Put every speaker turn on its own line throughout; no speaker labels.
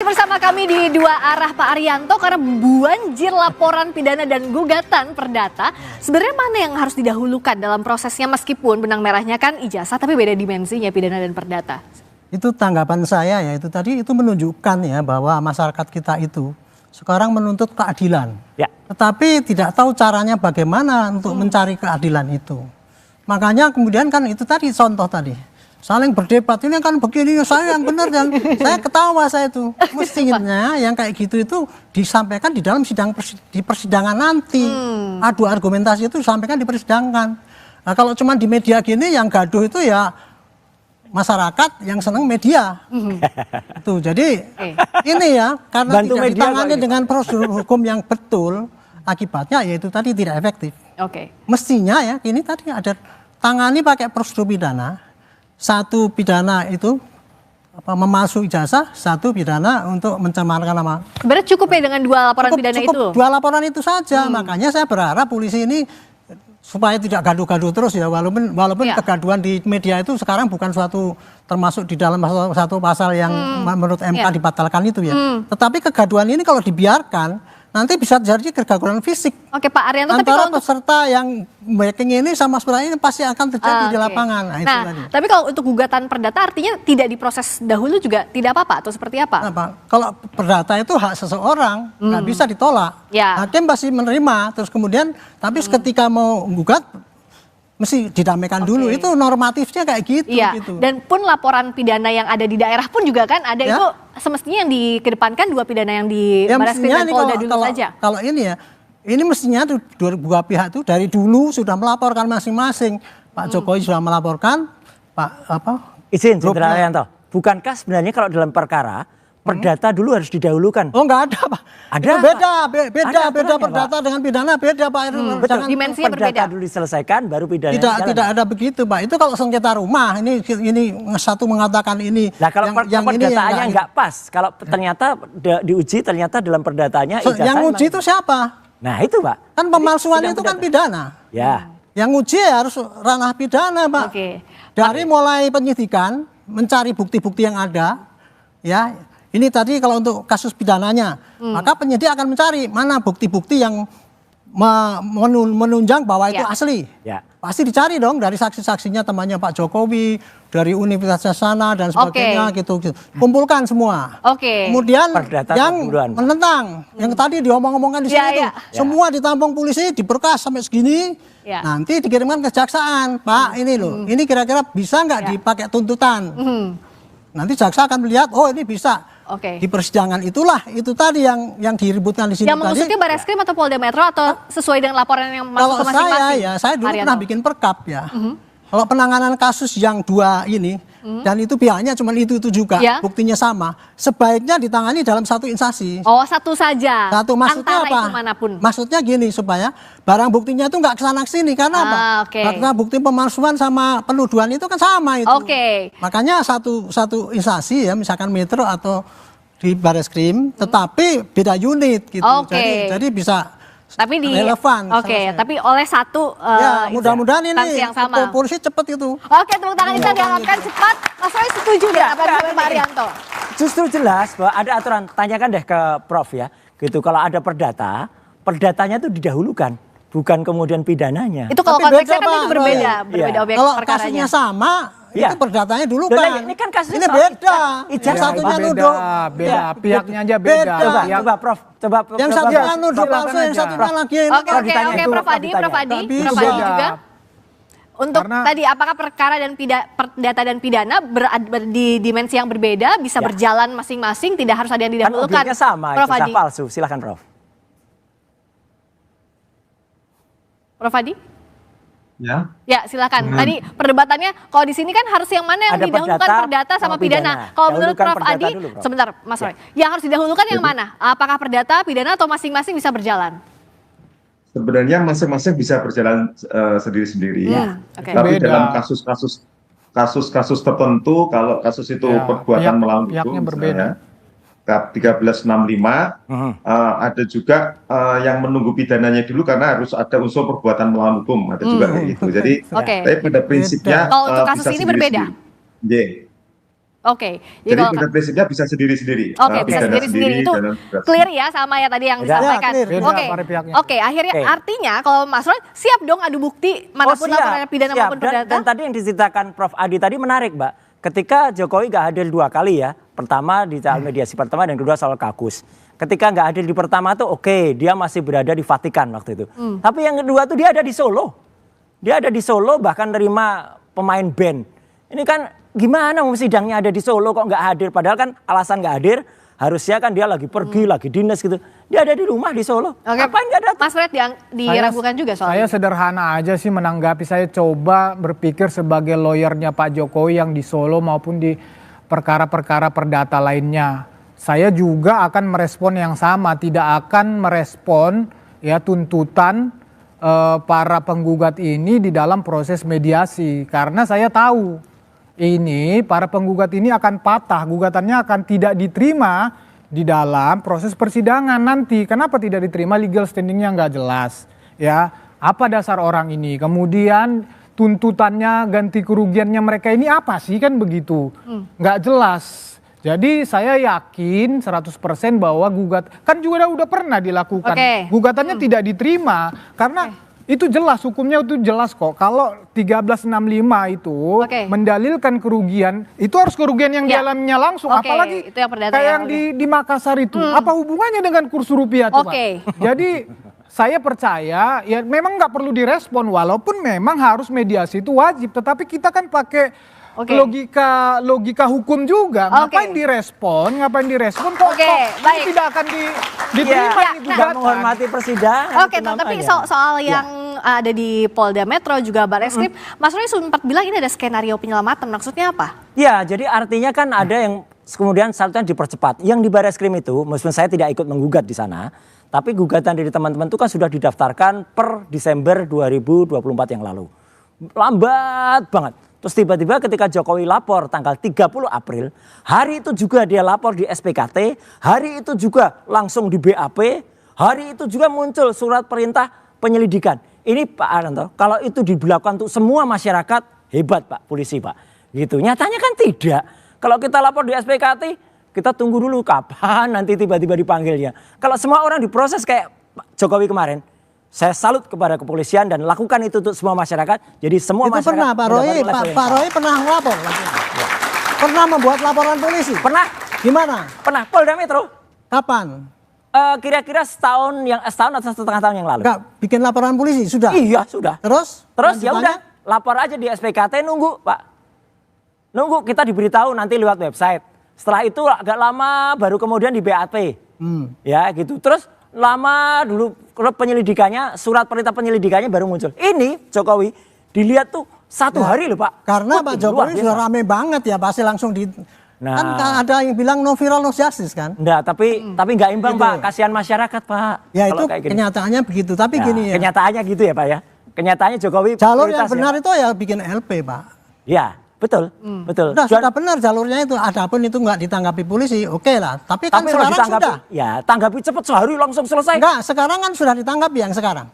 bersama kami di Dua Arah Pak Arianto karena banjir laporan pidana dan gugatan perdata. Sebenarnya mana yang harus didahulukan dalam prosesnya meskipun benang merahnya kan ijazah tapi beda dimensinya pidana dan perdata?
Itu tanggapan saya ya, itu tadi itu menunjukkan ya bahwa masyarakat kita itu sekarang menuntut keadilan. Ya. Tetapi tidak tahu caranya bagaimana untuk mencari keadilan itu. Makanya kemudian kan itu tadi contoh tadi. Saling berdebat, ini kan begini, saya yang benar dan saya ketawa saya itu. Mestinya yang kayak gitu itu disampaikan di dalam di persidangan nanti. Adu argumentasi itu disampaikan di persidangan. Nah, kalau cuma di media gini yang gaduh itu ya masyarakat yang senang media. Itu jadi ini ya karena bantu tidak ditangani dengan prosedur hukum yang betul, akibatnya yaitu tadi tidak efektif. Mestinya ya ini tadi ada tangani pakai prosedur pidana. Satu pidana itu memalsu ijazah, satu pidana untuk mencemarkan nama.
Sebenarnya cukup ya dengan dua laporan pidana itu?
Dua laporan itu saja, makanya saya berharap polisi ini supaya tidak gaduh-gaduh terus ya, walaupun kegaduhan di media itu sekarang bukan suatu termasuk di dalam satu pasal yang menurut MK dibatalkan itu ya. Tetapi kegaduhan ini kalau dibiarkan nanti bisa jadi kegaduhan fisik.
Oke Pak Arianto,
antara tapi kalau peserta yang backing ini sama sebenarnya ini pasti akan terjadi di lapangan.
Tapi kalau untuk gugatan perdata artinya tidak diproses dahulu juga tidak apa-apa atau seperti apa?
Kalau perdata itu hak seseorang, nggak bisa ditolak. Hakim pasti menerima, terus kemudian tapi ketika mau gugat mesti didamaikan dulu, itu normatifnya kayak gitu. Gitu.
Dan pun laporan pidana yang ada di daerah pun juga kan ada itu semestinya yang dikedepankan dua pidana yang di Barreskrim dan Polda dulu saja.
Kalau ini ya, ini mestinya tuh dua pihak itu dari dulu sudah melaporkan masing-masing. Pak Jokowi sudah melaporkan,
Izin, Jenderal Arianto, bukankah sebenarnya kalau dalam perkara perdata dulu harus didahulukan?
Oh enggak ada Pak.
Ada
beda perdata dengan pidana beda Pak.
Betul, dimensinya berbeda.
Perdata dulu diselesaikan baru pidana.
Tidak ada begitu Pak. Itu kalau sengketa rumah ini satu mengatakan ini.
Nah kalau yang perdataannya enggak pas, kalau ternyata diuji ternyata dalam perdatanya
yang uji itu siapa?
Nah itu Pak.
Kan pemalsuan itu kan pidana.
Ya.
Yang uji harus ranah pidana Pak. Dari mulai penyidikan mencari bukti-bukti yang ada, ya. Ini tadi kalau untuk kasus pidananya, maka penyidik akan mencari mana bukti-bukti yang menunjang bahwa itu asli. Pasti dicari dong dari saksi-saksinya temannya Pak Jokowi, dari Universitas sana dan sebagainya gitu. Kumpulkan semua. Kemudian yang menentang, yang tadi diomong-omongkan di sini itu, semua ditampung polisi, diberkas sampai segini, nanti dikirimkan ke kejaksaan. Pak ini loh, ini kira-kira bisa nggak dipakai tuntutan? Nanti jaksa akan melihat, oh ini bisa. Di persidangan itulah itu tadi yang diributkan di sini.
Yang maksudnya Barreskrim atau Polda Metro atau sesuai dengan laporan yang masuk ke masing-masing?
Saya dulu pernah bikin perkap ya. Kalau penanganan kasus yang dua ini dan itu pihaknya cuma itu juga, buktinya sama, sebaiknya ditangani dalam satu instansi.
Oh satu saja.
Satu, maksudnya
antara
apa?
Itu manapun.
Maksudnya gini supaya barang buktinya itu nggak kesana kesini karena apa? Karena bukti pemalsuan sama penuduhan itu kan sama itu. Makanya satu instansi ya, misalkan Metro atau di Barreskrim, tetapi beda unit gitu. Jadi bisa.
Tapi
relevan.
Tapi oleh satu
ya mudah-mudahan ini
yang sama.
Polisi cepat itu.
Tepuk tangan kita diharapkan cepat. Mas Roy setuju nggak apa yang Pak Arianto?
Justru jelas bahwa ada aturan, tanyakan deh ke Prof ya. Gitu kalau ada perdatanya itu didahulukan, bukan kemudian pidananya.
Itu kalau konteksnya kan itu berbeda objek
kalau
perkaranya. Kalau
kasusnya sama, itu perdatanya dulu kan.
Ini kan kasusnya
ini beda.
Yang
satunya nuduh.
Beda. Pihaknya aja beda.
Coba Prof.
Yang satunya nuduh palsu, yang satunya lagi.
Oke, Prof Adi juga. Untuk tadi apakah perkara dan perdata dan pidana di dimensi yang berbeda bisa berjalan masing-masing, tidak harus ada yang didahulukan.
Kan objeknya sama,
Prof Adi.
palsu. Silakan Prof.
Prof Adi?
Ya,
silakan. Tadi perdebatannya kalau di sini kan harus yang mana yang didahulukan perdata sama pidana. Kalau menurut Prof Adi, sebentar Mas Roy, yang harus didahulukan yang mana? Apakah perdata, pidana atau masing-masing bisa berjalan?
Sebenarnya masing-masing bisa berjalan sendiri-sendiri. Tapi dalam kasus-kasus tertentu, kalau kasus itu perbuatan melawan hukum, misalnya 1365, ada juga yang menunggu pidananya dulu karena harus ada unsur perbuatan melawan hukum, ada juga kayak gitu. Jadi, tapi pada prinsipnya
kalau untuk kasus ini berbeda. Oke.
Jadi tingkat prinsipnya bisa sendiri-sendiri.
Oke, bisa sendiri-sendiri. Itu clear ya sama ya tadi yang disampaikan. Oke, akhirnya artinya kalau Mas Roy siap dong adu bukti manapun laporan pidana maupun perdata.
Dan tadi yang diceritakan Prof. Adi tadi menarik, Mbak. Ketika Jokowi nggak hadir 2 kali ya, pertama di soal mediasi pertama dan kedua soal kakus. Ketika nggak hadir di pertama tuh oke, dia masih berada di Vatikan waktu itu. Tapi yang kedua tuh dia ada di Solo. Dia ada di Solo bahkan nerima pemain band. Ini kan gimana sidangnya ada di Solo kok nggak hadir? Padahal kan alasan nggak hadir harusnya kan dia lagi pergi, lagi dinas gitu. Dia ada di rumah di Solo. Ngapain nggak datang?
Mas Fred diragukan juga soalnya.
Saya sederhana aja sih menanggapi. Saya coba berpikir sebagai lawyernya Pak Jokowi yang di Solo maupun di perkara-perkara perdata lainnya. Saya juga akan merespon yang sama. Tidak akan merespon ya tuntutan para penggugat ini di dalam proses mediasi. Karena saya tahu ini para penggugat ini akan patah, gugatannya akan tidak diterima di dalam proses persidangan nanti. Kenapa tidak diterima? Legal standingnya nggak jelas, ya. Apa dasar orang ini? Kemudian tuntutannya, ganti kerugiannya mereka ini apa sih, kan begitu? Nggak jelas. Jadi saya yakin 100% bahwa kan juga udah pernah dilakukan. Gugatannya tidak diterima karena itu jelas, hukumnya itu jelas kok. Kalau 1365 itu mendalilkan kerugian, itu harus kerugian yang dialaminya langsung. Apalagi
itu yang
kayak yang di Makassar itu. Apa hubungannya dengan kurs rupiah tuh, Pak? Jadi saya percaya ya memang nggak perlu direspon. Walaupun memang harus mediasi itu wajib. Tetapi kita kan pakai logika hukum juga. Ngapain direspon kok ini tidak akan diterima ini gugatan.
Menghormati persidangan.
Tapi soal yang ada di Polda Metro juga Barreskrim, Mas Roy sempat bilang ini ada skenario penyelamatan, maksudnya apa?
Ya, jadi artinya kan ada yang kemudian satunya dipercepat. Yang di Barreskrim itu, meskipun saya tidak ikut menggugat di sana, tapi gugatan dari teman-teman itu kan sudah didaftarkan per Desember 2024 yang lalu. Lambat banget. Terus tiba-tiba ketika Jokowi lapor tanggal 30 April, hari itu juga dia lapor di SPKT, hari itu juga langsung di BAP, hari itu juga muncul surat perintah penyelidikan. Ini Pak Arianto, kalau itu diberlakukan untuk semua masyarakat, hebat Pak polisi Pak. Gitu. Nyatanya kan tidak. Kalau kita lapor di SPKT, kita tunggu dulu kapan nanti tiba-tiba dipanggilnya. Kalau semua orang diproses kayak Pak Jokowi kemarin, saya salut kepada kepolisian dan lakukan itu untuk semua masyarakat. Jadi semua
itu
masyarakat.
Pernah Pak Roy pernah melapor. Pernah membuat laporan polisi.
Pernah.
Gimana?
Pernah. Polda Metro.
Kapan?
Kira-kira setahun atau setengah tahun yang lalu.
Enggak, bikin laporan polisi sudah.
Iya sudah.
Terus
ya udah lapor aja di SPKT, nunggu Pak. Nunggu kita diberitahu nanti lewat website. Setelah itu agak lama baru kemudian di BAP. Ya gitu. Terus lama dulu penyelidikannya, surat perintah penyelidikannya baru muncul. Ini Jokowi dilihat tuh 1 hari loh Pak.
Karena Pak Jokowi sudah rame banget ya, pasti langsung kan ada yang bilang no viral no justice kan?
Enggak, tapi nggak imbang gitu. Pak, kasihan masyarakat Pak.
Ya itu kenyataannya begitu, tapi gini ya.
Kenyataannya gitu ya Pak ya. Kenyataannya Jokowi
jalur yang benar itu ya bikin LP Pak.
Ya. Betul.
Sudah benar jalurnya itu. Adapun itu nggak ditanggapi polisi, oke lah. Tapi kan sekarang sudah.
Ya, tanggapi cepat sehari langsung selesai.
Enggak, sekarang kan sudah ditanggapi yang sekarang.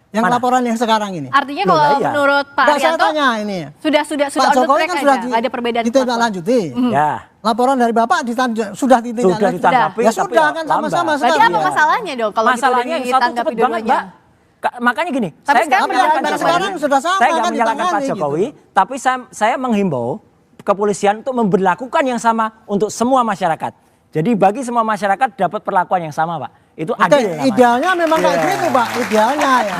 Yang laporan yang sekarang ini.
Artinya kalau menurut Pak Arianto,
saya tanya ini.
Sudah
Pak Jokowi kan sudah
ada perbedaan
ditindaklanjuti.
Ya.
Laporan dari Bapak sudah ditindaklanjuti. Ya sudah kan sama-sama sekarang.
Berarti apa masalahnya dong kalau
masalahnya ditanggapi dua-duanya? Makanya gini,
tapi
saya nggak menyalahkan Pak Jokowi, tapi saya menghimbau kepolisian untuk memberlakukan yang sama untuk semua masyarakat. Jadi bagi semua masyarakat dapat perlakuan yang sama Pak. Itu adil.
Idealnya memang kayak gitu Pak, idealnya ya.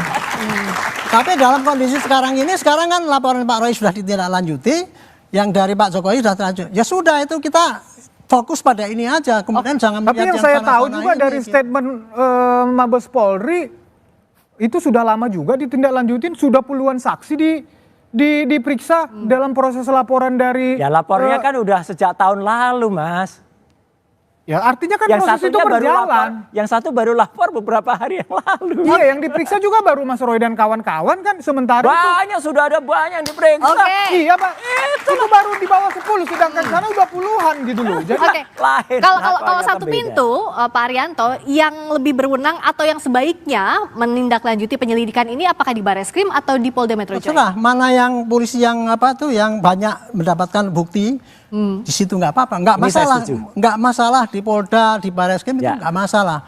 Tapi dalam kondisi sekarang kan laporan Pak Roy sudah ditindaklanjuti, yang dari Pak Jokowi sudah terlanjut. Ya sudah itu kita fokus pada ini aja, kemudian jangan
melihat yang saya tahu juga dari statement Mabes Polri, itu sudah lama juga ditindaklanjutin, sudah puluhan saksi diperiksa dalam proses laporan dari.
Ya lapornya kan udah sejak tahun lalu Mas.
Ya artinya kan yang proses itu berjalan.
Yang satu baru lapor beberapa hari yang lalu.
Iya, yang diperiksa juga baru Mas Roy dan kawan-kawan kan sementara
banyak itu. Sudah ada banyak yang diperiksa.
Iya Pak, itu baru di bawah 10 sedangkan sana udah puluhan gitu loh. Jadi
kalau satu pintu Pak Arianto yang lebih berwenang atau yang sebaiknya menindaklanjuti penyelidikan ini apakah di Barreskrim atau di Polda Metro Jaya?
Mana yang polisi yang yang banyak mendapatkan bukti Di situ nggak apa-apa, nggak masalah di Polda, di Barreskrim itu nggak masalah.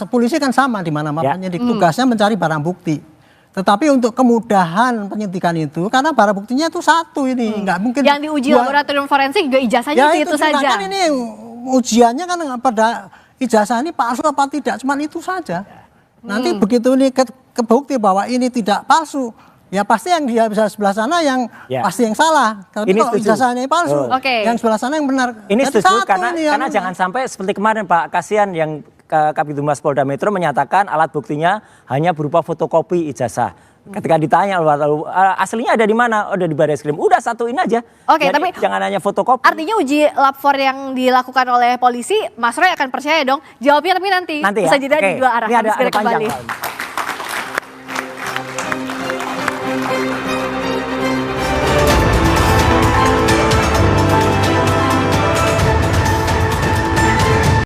Polisi kan sama di mana penyidik, tugasnya mencari barang bukti. Tetapi untuk kemudahan penyidikan itu, karena barang buktinya itu satu ini, nggak mungkin.
Yang diuji laboratorium forensik juga ijazahnya itu saja.
Kan ini ujiannya kan pada ijazah ini palsu apa tidak, cuman itu saja. Nanti begitu ini kebukti bahwa ini tidak palsu, ya pasti yang dia bisa sebelah sana yang pasti yang salah. Tapi kalau ijazahnya palsu, yang sebelah sana yang benar.
Ini setuju karena jangan sampai seperti kemarin Pak Kasihan yang Kabid Humas Polda Metro menyatakan alat buktinya hanya berupa fotokopi ijazah. Ketika ditanya aslinya ada di mana? Ada di Barreskrim. Udah satuin aja.
Oke, tapi
jangan hanya fotokopi.
Artinya uji lapor yang dilakukan oleh polisi, Mas Roy akan percaya dong. Jawabnya tapi nanti bisa jeda di dua arah.
Ini ada
kembali.
panjang.